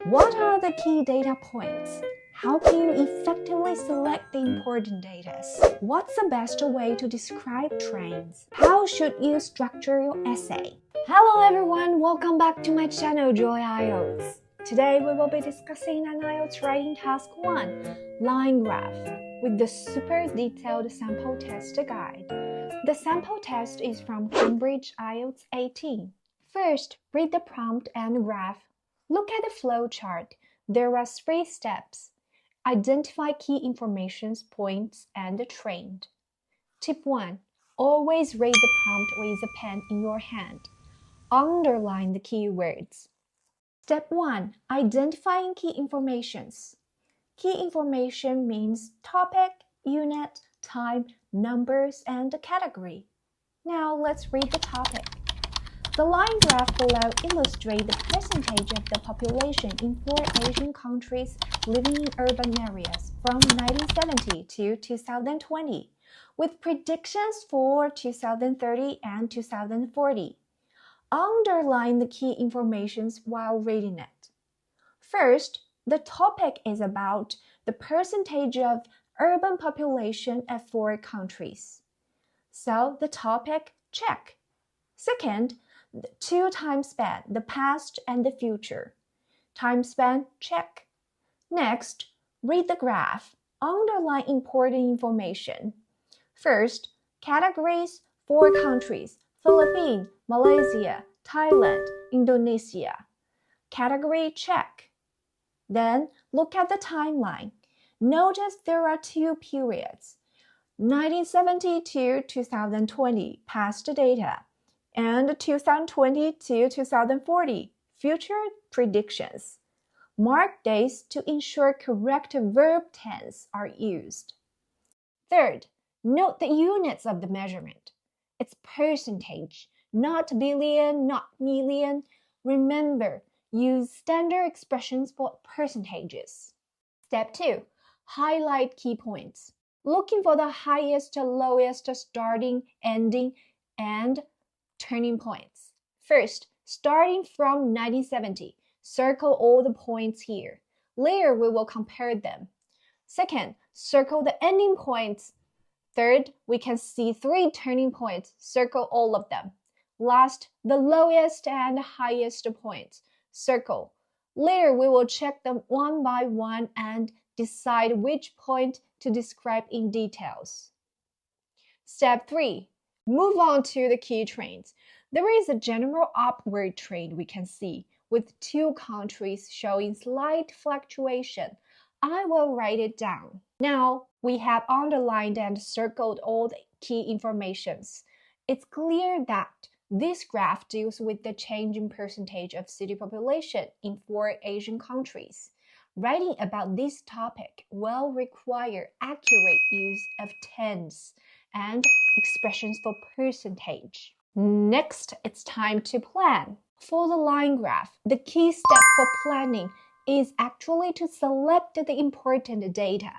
What are the key data points? How can you effectively select the important data? What's the best way to describe trends? How should you structure your essay? Hello everyone, welcome back to my channel Joy IELTS. Today we will be discussing an IELTS Writing Task 1, Line Graph, with the super detailed sample test guide. The sample test is from Cambridge IELTS 18. First, read the prompt and graph. Look at the flow chart. There are 3 steps. Identify key information points and the trend. Tip 1. Always read the prompt with a pen in your hand. Underline the keywords. Step 1. Identifying key informations. Key information means topic, unit, time, numbers, and category. Now let's read the topic. The line graph below illustrates the percentage of the population in 4 Asian countries living in urban areas from 1970 to 2020, with predictions for 2030 and 2040. Underline the key information while reading it. First, the topic is about the percentage of urban population at 4 countries. So the topic, check. Second, the 2 time span, the past and the future. Time span, check. Next, read the graph. Underline important information. First, categories, 4 countries, Philippines, Malaysia, Thailand, Indonesia. Category, check. Then, look at the timeline. Notice there are 2 periods, 1970 to 2020, past data, and 2020 to 2040, future predictions. Mark dates to ensure correct verb tense are used. Third, note the units of the measurement. It's percentage, not billion, not million. Remember, use standard expressions for percentages. Step 2, highlight key points. Looking for the highest, lowest, starting, ending, and turning points. First, starting from 1970, circle all the points here. Later, we will compare them. Second, circle the ending points. Third, we can see 3 turning points. Circle all of them. Last, the lowest and highest points. Circle. Later, we will check them one by one and decide which point to describe in details. Step 3. Move on to the key trends. There is a general upward trend we can see, with 2 countries showing slight fluctuation. I will write it down. Now, we have underlined and circled all the key informations. It's clear that this graph deals with the changing percentage of city population in 4 Asian countries. Writing about this topic will require accurate use of tense and expressions for percentage. Next, it's time to plan. For the line graph, the key step for planning is actually to select the important data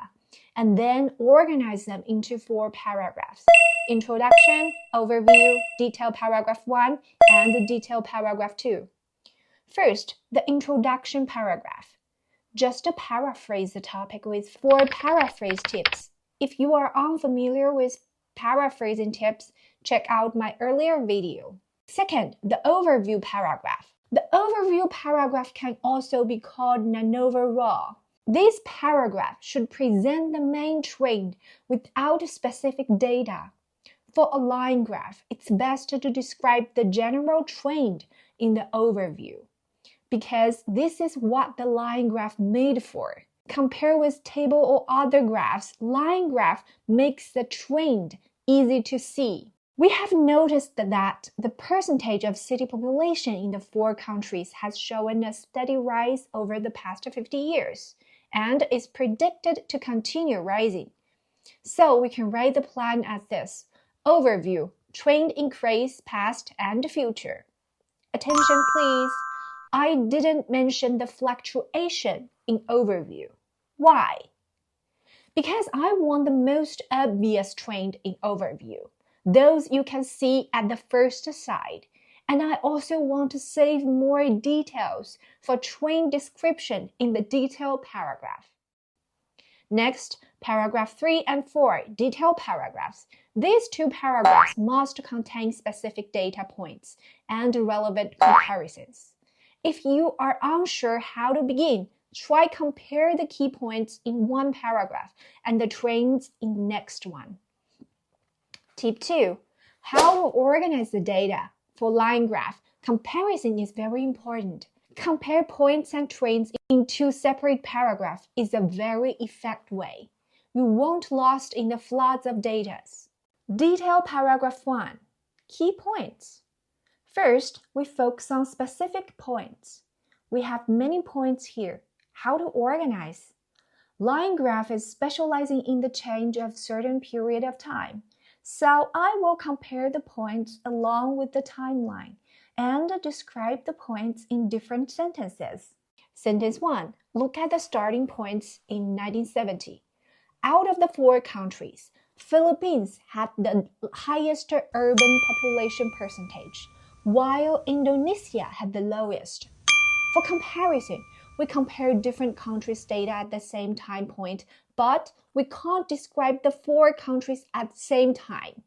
and then organize them into 4 paragraphs. Introduction, overview, detail paragraph 1, and the detail paragraph 2. First, the introduction paragraph. Just to paraphrase the topic with 4 paraphrase tips. If you are unfamiliar with paraphrasing tips, check out my earlier video. Second, the overview paragraph. The overview paragraph can also be called an overall. This paragraph should present the main trend without specific data. For a line graph, it's best to describe the general trend in the overview, because this is what the line graph made for. Compared with table or other graphs, line graph makes the trend easy to see. We have noticed that the percentage of city population in the 4 countries has shown a steady rise over the past 50 years and is predicted to continue rising. So we can write the plan as this. Overview, trend increase, past and future. Attention please. I didn't mention the fluctuation in overview. Why? Because I want the most obvious trend in overview, those you can see at the first side, And I also want to save more details for train description in the detail paragraph. Next, paragraph 3 and 4, detail paragraphs. These two paragraphs must contain specific data points and relevant comparisons. If you are unsure how to begin, try compare the key points in one paragraph and the trains in the next one. Tip 2. How to organize the data. For line graph, comparison is very important. Compare points and trains in two separate paragraphs is a very effective way. You won't lost in the floods of data. Detail paragraph 1. Key points. First, we focus on specific points. We have many points here. How to organize? Line graph is specializing in the change of certain period of time. So I will compare the points along with the timeline and describe the points in different sentences. Sentence 1. Look at the starting points in 1970. Out of the 4 countries, Philippines had the highest urban population percentage, while Indonesia had the lowest. For comparison, we compare different countries' data at the same time point, but we can't describe the 4 countries at the same time.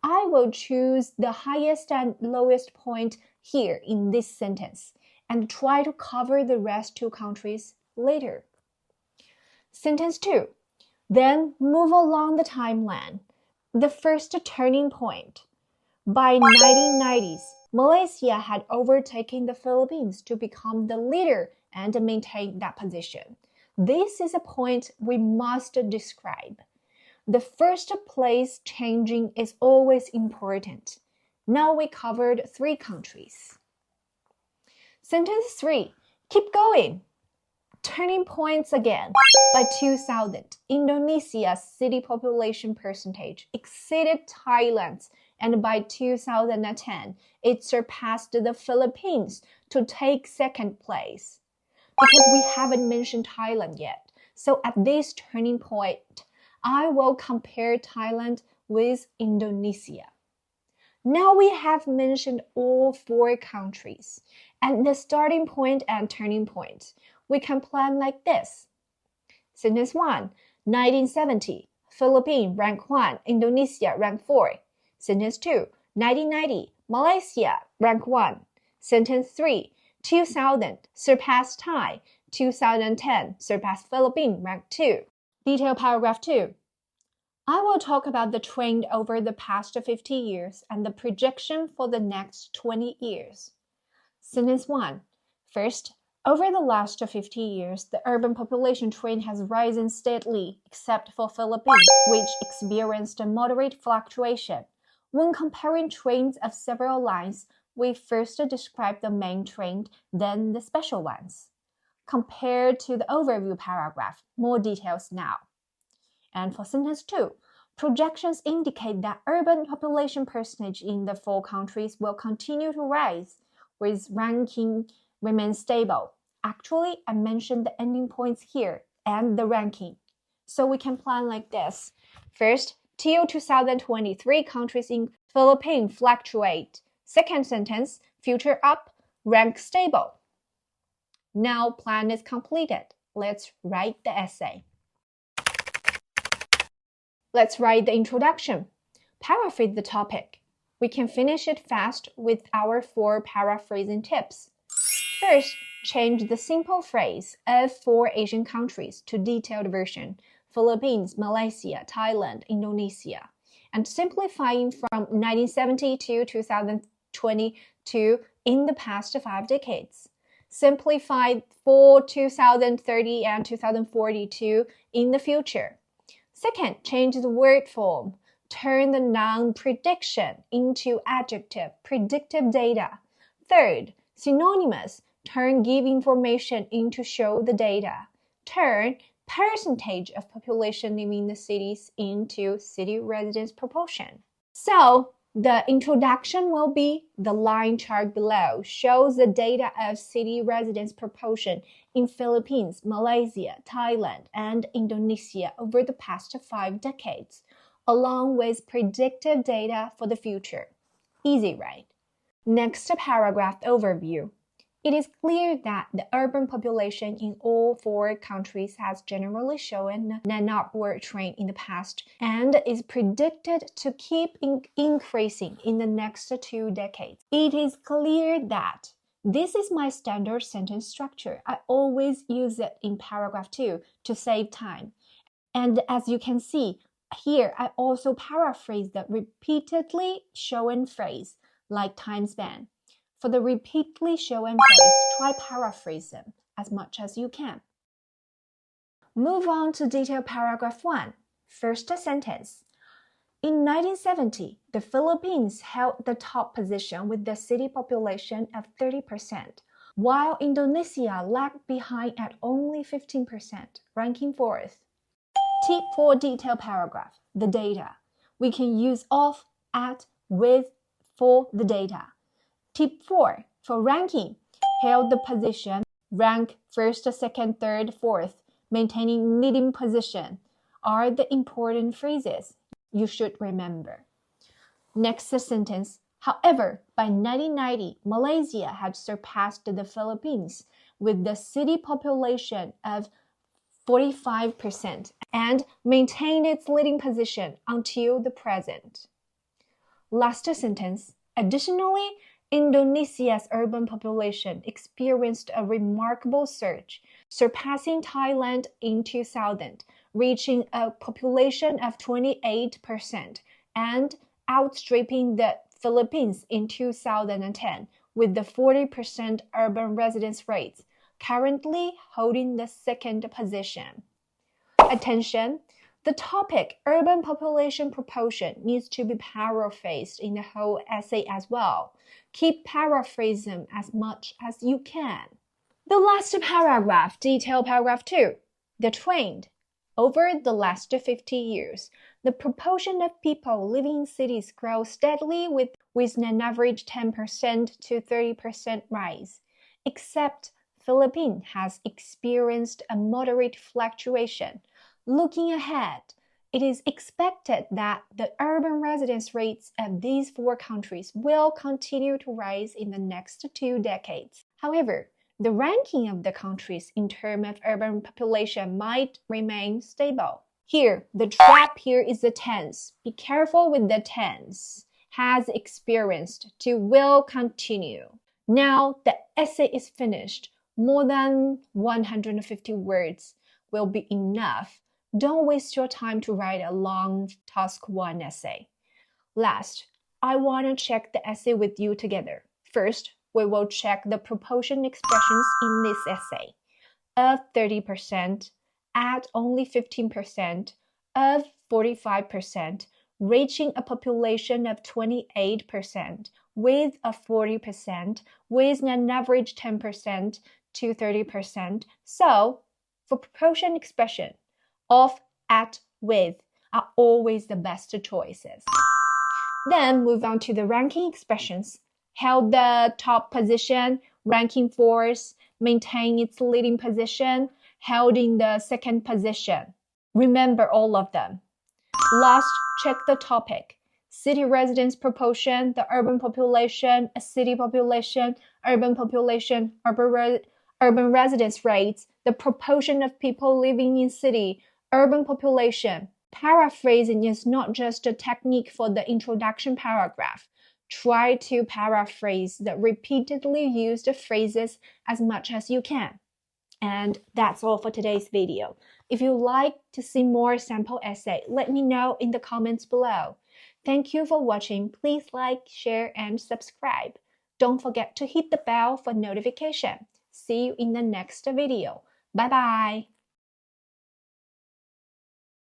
I will choose the highest and lowest point here in this sentence and try to cover the rest 2 countries later. Sentence 2. Then move along the timeline. The first turning point. By 1990s, Malaysia had overtaken the Philippines to become the leader and maintain that position. This is a point we must describe. The first place changing is always important. Now we covered 3 countries. Sentence 3. Keep going. Turning points again. By 2000, Indonesia's city population percentage exceeded Thailand's, and by 2010, it surpassed the Philippines to take 2nd place. Because we haven't mentioned Thailand yet, so at this turning point, I will compare Thailand with Indonesia. Now we have mentioned all 4 countries, and the starting point and turning point. We can plan like this. Sentence 1. 1970, Philippines rank 1, Indonesia rank 4. Sentence 2. 1990, Malaysia rank 1. Sentence 3. 2000, surpassed Thai. 2010, surpassed Philippines rank 2. Detail paragraph 2. I will talk about the trend over the past 50 years and the projection for the next 20 years. Sentence 1. First, over the last 50 years, the urban population trend has risen steadily, except for Philippines, which experienced a moderate fluctuation. When comparing trends of several lines, we first describe the main trend, then the special ones. Compared to the overview paragraph, more details now. And for sentence 2, projections indicate that urban population percentage in the 4 countries will continue to rise, with ranking remain stable. Actually, I mentioned the ending points here and the ranking. So we can plan like this. First, till 2023, countries in Philippines fluctuate. Second sentence, future up, rank stable. Now plan is completed. Let's write the essay. Let's write the introduction. Paraphrase the topic. We can finish it fast with our 4 paraphrasing tips. First, change the simple phrase of 4 Asian countries to detailed version, Philippines, Malaysia, Thailand, Indonesia, and simplifying from 1970 to 2022 in the past 5 decades. Simplify for 2030 and 2042 in the future. Second, change the word form. Turn the noun prediction into adjective, predictive data. Third, synonymous. Turn give information into show the data. Turn percentage of population living in the cities into city residence proportion. So, the introduction will be the line chart below shows the data of city residence proportion in Philippines, Malaysia, Thailand, and Indonesia over the past 5 decades, along with predictive data for the future. Easy, right? Next paragraph overview. It is clear that the urban population in all four countries has generally shown an upward trend in the past and is predicted to keep increasing in the next 2 decades. It is clear that this is my standard sentence structure. I always use it in paragraph 2 to save time. And as you can see, here I also paraphrase the repeatedly shown phrase like time span. For the repeatedly shown phrase, try paraphrase them as much as you can. Move on to detail paragraph 1. First sentence. In 1970, the Philippines held the top position with the city population of 30%, while Indonesia lagged behind at only 15%, ranking 4th. Tip for detail paragraph, the data. We can use of, at, with for the data. Tip 4 for ranking. Held the position, rank 1st, 2nd, 3rd, 4th, maintaining leading position are the important phrases you should remember. Next sentence. However, by 1990, Malaysia had surpassed the Philippines with the city population of 45% and maintained its leading position until the present. Last sentence. Additionally, Indonesia's urban population experienced a remarkable surge, surpassing Thailand in 2000, reaching a population of 28% and outstripping the Philippines in 2010 with the 40% urban residence rates, currently holding the 2nd position. Attention! The topic urban population proportion needs to be paraphrased in the whole essay as well. Keep paraphrasing as much as you can. The last paragraph, detail paragraph 2. The trend. Over the last 50 years, the proportion of people living in cities grows steadily with an average 10% to 30% rise. Except Philippines has experienced a moderate fluctuation. Looking ahead, it is expected that the urban residence rates of these 4 countries will continue to rise in the next 2 decades. However, the ranking of the countries in terms of urban population might remain stable. Here, the trap here is the tense. Be careful with the tense. Has experienced to will continue. Now the essay is finished. More than 150 words will be enough. Don't waste your time to write a long task 1 essay. Last, I want to check the essay with you together. First, we will check the proportion expressions in this essay. Of 30%, at only 15%, of 45%, reaching a population of 28%, with a 40%, with an average 10% to 30%. So, for proportion expression, of, at, with are always the best choices. Then move on to the ranking expressions. Held the top position, ranking 4th, maintain its leading position, held in the 2nd position. Remember all of them. Last, check the topic. City residence proportion, the urban population, a city population, urban population, urban residence rates, the proportion of people living in city, urban population. Paraphrasing is not just a technique for the introduction paragraph. Try to paraphrase the repeatedly used phrases as much as you can. And that's all for today's video. If you'd like to see more sample essay, let me know in the comments below. Thank you for watching. Please like, share, and subscribe. Don't forget to hit the bell for notification. See you in the next video. Bye bye.